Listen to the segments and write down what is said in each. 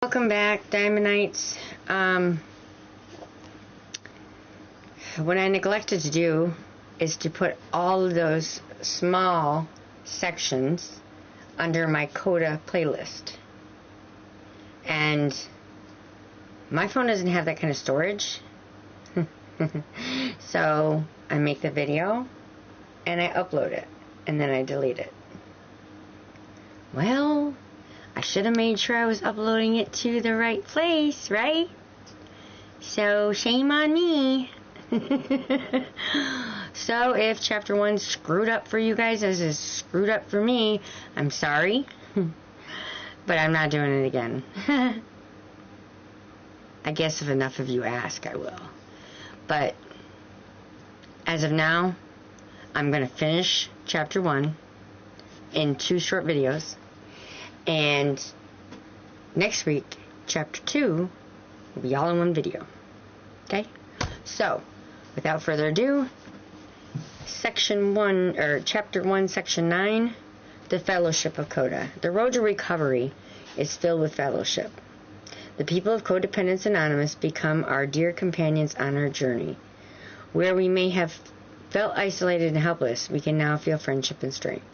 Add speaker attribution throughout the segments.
Speaker 1: Welcome back, Diamondites. What I neglected to do is to put all of those small sections under my Coda playlist. And my phone doesn't have that kind of storage. So I make the video and I upload it and then I delete it. Well, I should have made sure I was uploading it to the right place, right? So, shame on me. So, if chapter 1 screwed up for you guys as is screwed up for me, I'm sorry. But I'm not doing it again. I guess if enough of you ask, I will. But, as of now, I'm going to finish chapter 1 in 2 short videos. And next week, chapter 2 will be all in one video. Okay? So, without further ado, chapter 1, section 9, the fellowship of Coda. The road to recovery is filled with fellowship. The people of Codependence Anonymous become our dear companions on our journey. Where we may have felt isolated and helpless, we can now feel friendship and strength.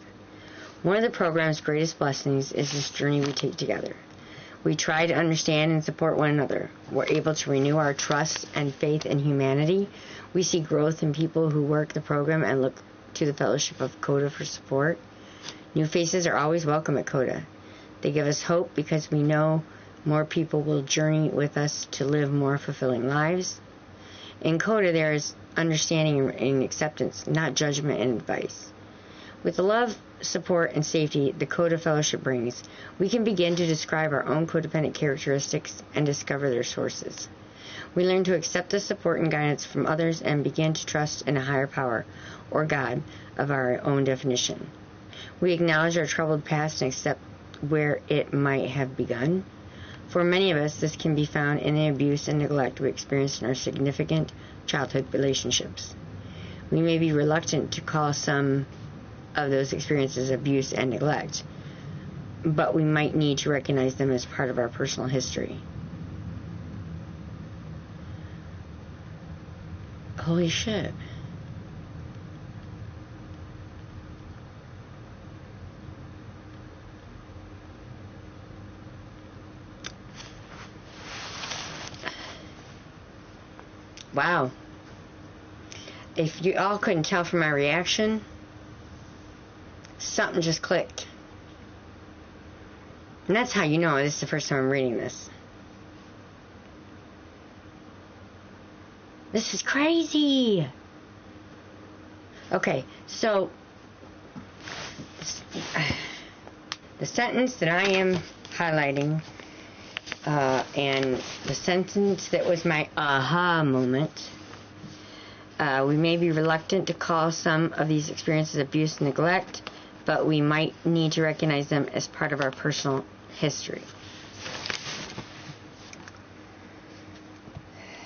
Speaker 1: One of the program's greatest blessings is this journey we take together. We try to understand and support one another. We're able to renew our trust and faith in humanity. We see growth in people who work the program and look to the fellowship of Coda for support. New faces are always welcome at Coda. They give us hope because we know more people will journey with us to live more fulfilling lives. In Coda, there is understanding and acceptance, not judgment and advice. With the love, support, and safety the Coda Fellowship brings, we can begin to describe our own codependent characteristics and discover their sources. We learn to accept the support and guidance from others and begin to trust in a higher power, or God, of our own definition. We acknowledge our troubled past and accept where it might have begun. For many of us, this can be found in the abuse and neglect we experienced in our significant childhood relationships. We may be reluctant to call some of those experiences abuse and neglect, but we might need to recognize them as part of our personal history. Holy shit. Wow. If you all couldn't tell from my reaction, something just clicked. And that's how you know this is the first time I'm reading this. This is crazy. Okay, so the sentence that I am highlighting and the sentence that was my aha moment. We may be reluctant to call some of these experiences abuse and neglect, but we might need to recognize them as part of our personal history.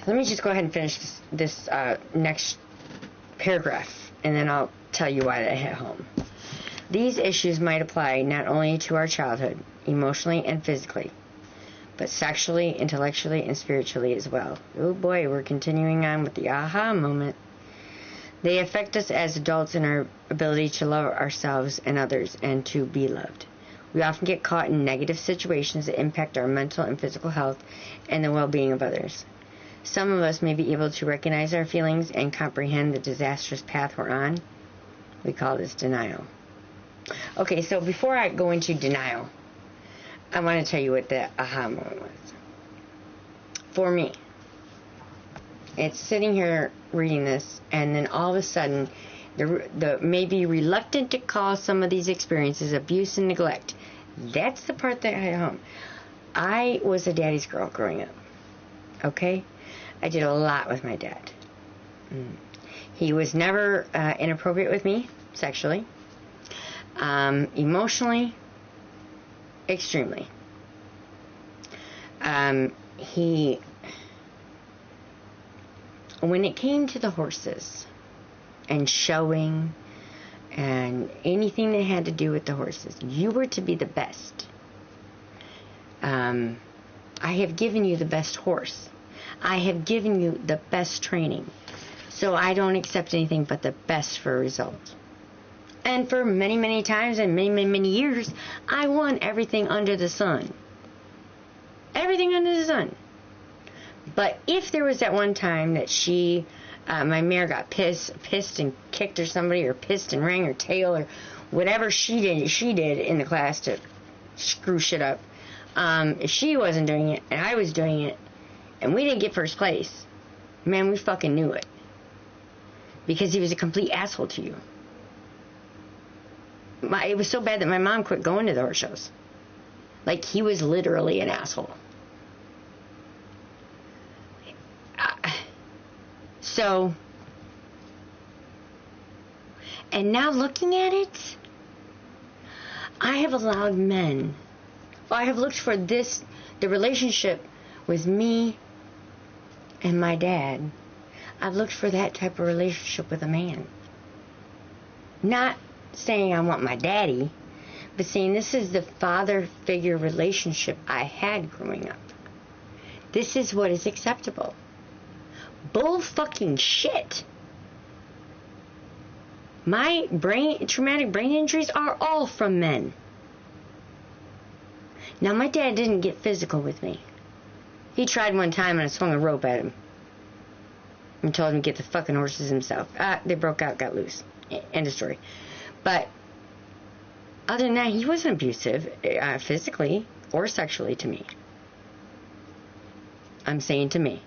Speaker 1: Let me just go ahead and finish this next paragraph, and then I'll tell you why I hit home. These issues might apply not only to our childhood, emotionally and physically, but sexually, intellectually, and spiritually as well. Oh boy, we're continuing on with the aha moment. They affect us as adults in our ability to love ourselves and others and to be loved. We often get caught in negative situations that impact our mental and physical health and the well-being of others. Some of us may be able to recognize our feelings and comprehend the disastrous path we're on. We call this denial. Okay, so before I go into denial, I want to tell you what the aha moment was. For me, it's sitting here reading this, and then all of a sudden, the maybe reluctant to call some of these experiences abuse and neglect. That's the part that hit home. I was a daddy's girl growing up. Okay? I did a lot with my dad. He was never inappropriate with me sexually. Emotionally, extremely. When it came to the horses and showing and anything that had to do with the horses, you were to be the best. I have given you the best horse. I have given you the best training. So I don't accept anything but the best for a result. And for many, many times and many, many, many years, I won everything under the sun. Everything under the sun. But if there was that one time that my mare got pissed and kicked or somebody, or pissed and rang her tail, or whatever she did in the class to screw shit up. If she wasn't doing it and I was doing it and we didn't get first place, man, we fucking knew it. Because he was a complete asshole to you. It was so bad that my mom quit going to the horse shows. Like, he was literally an asshole. So, and now looking at it, I have allowed men, I have looked for the relationship with me and my dad. I've looked for that type of relationship with a man. Not saying I want my daddy, but saying this is the father figure relationship I had growing up. This is what is acceptable. Bull fucking shit. My traumatic brain injuries are all from men. Now, my dad didn't get physical with me. He tried one time and I swung a rope at him and told him to get the fucking horses himself. They broke out, got loose. End of story. But other than that, he wasn't abusive physically or sexually to me. I'm saying to me.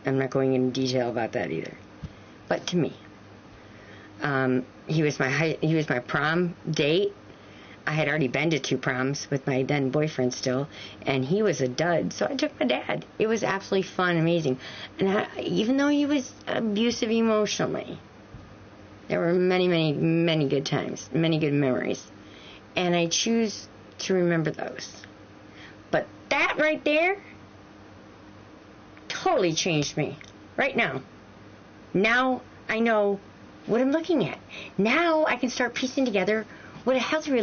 Speaker 1: I'm not going into detail about that either. But to me. He was my prom date. I had already been to 2 proms with my then boyfriend still, and he was a dud, so I took my dad. It was absolutely fun, amazing. And even though he was abusive emotionally, there were many, many, many good times, many good memories. And I choose to remember those. But that right there totally changed me. Right now. Now I know what I'm looking at. Now I can start piecing together what a healthy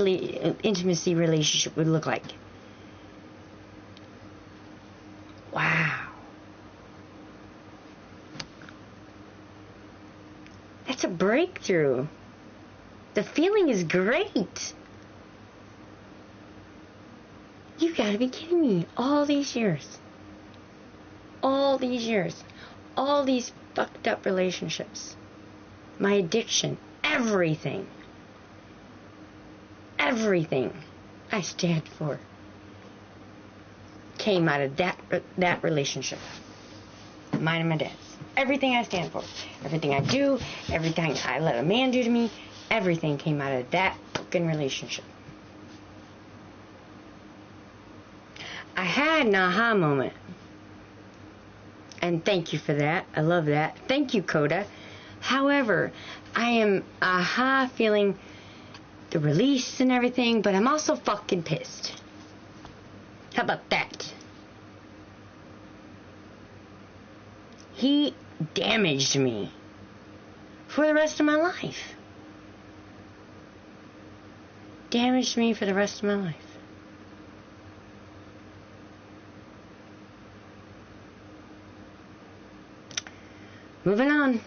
Speaker 1: intimacy relationship would look like. Wow. That's a breakthrough. The feeling is great. You gotta be kidding me. All these years. All these fucked up relationships. My addiction. Everything I stand for came out of that relationship. Mine and my dad's. Everything I stand for. Everything I do. Everything I let a man do to me. Everything came out of that fucking relationship. I had an aha moment. And thank you for that. I love that. Thank you, Coda. However, I am feeling the release and everything, but I'm also fucking pissed. How about that? He damaged me for the rest of my life. Damaged me for the rest of my life. Moving on.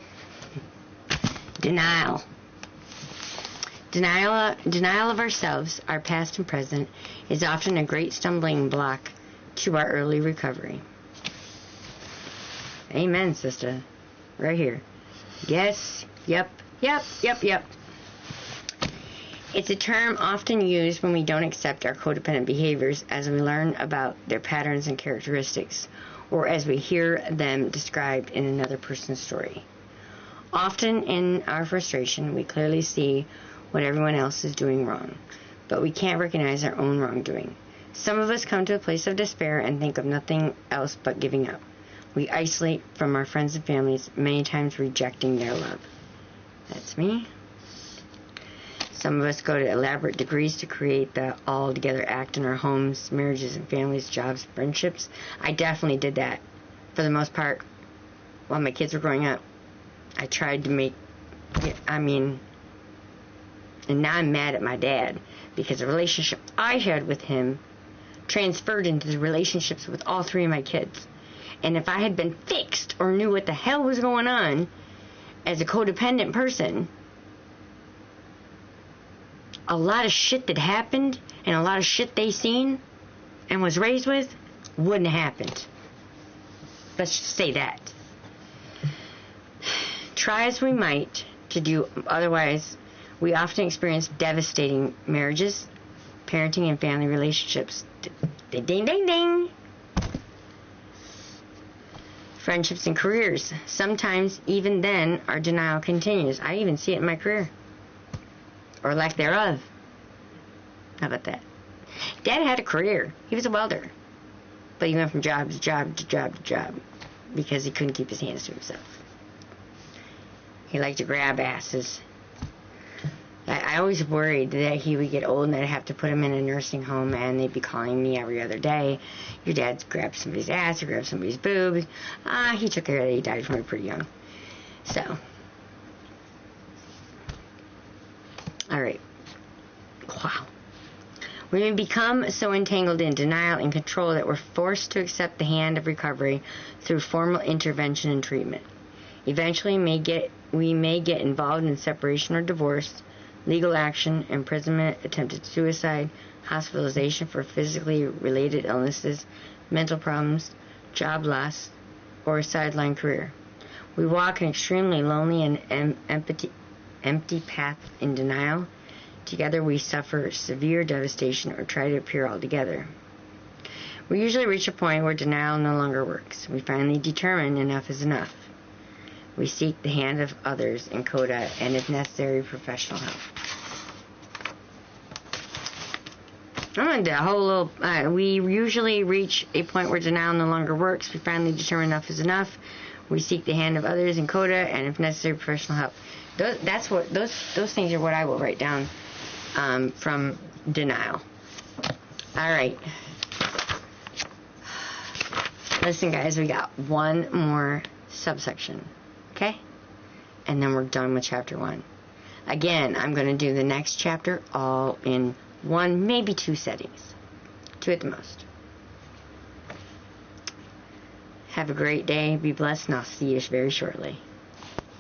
Speaker 1: Denial. Denial of ourselves, our past and present, is often a great stumbling block to our early recovery. Amen, sister. Right here. Yes. Yep. It's a term often used when we don't accept our codependent behaviors as we learn about their patterns and characteristics, or as we hear them described in another person's story. Often in our frustration, we clearly see what everyone else is doing wrong, but we can't recognize our own wrongdoing. Some of us come to a place of despair and think of nothing else but giving up. We isolate from our friends and families, many times rejecting their love. That's me. Some of us go to elaborate degrees to create the all-together act in our homes, marriages and families, jobs, friendships. I definitely did that for the most part while my kids were growing up. I tried to make, and now I'm mad at my dad because the relationship I had with him transferred into the relationships with all 3 of my kids. And if I had been fixed or knew what the hell was going on as a codependent person, a lot of shit that happened and a lot of shit they seen and was raised with wouldn't have happened. Let's just say that. Try as we might to do otherwise, we often experience devastating marriages, parenting, and family relationships. Ding, ding, ding, ding. Friendships and careers. Sometimes, even then, our denial continues. I even see it in my career. Or lack thereof. How about that? Dad had a career. He was a welder. But he went from job to job to job to job because he couldn't keep his hands to himself. He liked to grab asses. I always worried that he would get old and I'd have to put him in a nursing home and they'd be calling me every other day. Your dad's grabbed somebody's ass or grabbed somebody's boobs. He took care of it. He died from it pretty young. So. Alright. Wow. We may become so entangled in denial and control that we're forced to accept the hand of recovery through formal intervention and treatment. Eventually, we may get involved in separation or divorce, legal action, imprisonment, attempted suicide, hospitalization for physically related illnesses, mental problems, job loss, or a sideline career. We walk an extremely lonely and empty path in denial. Together we suffer severe devastation or try to appear altogether. We usually reach a point where denial no longer works. We finally determine enough is enough. We seek the hand of others in Coda and, if necessary, professional help. I'm going to do a whole little... we usually reach a point where denial no longer works. We finally determine enough is enough. We seek the hand of others in Coda and, if necessary, professional help. Those things are what I will write down from denial. All right. Listen, guys, we got one more subsection. Okay? And then we're done with chapter 1. Again, I'm going to do the next chapter all in 1, maybe 2 settings. 2 at the most. Have a great day. Be blessed, and I'll see you very shortly.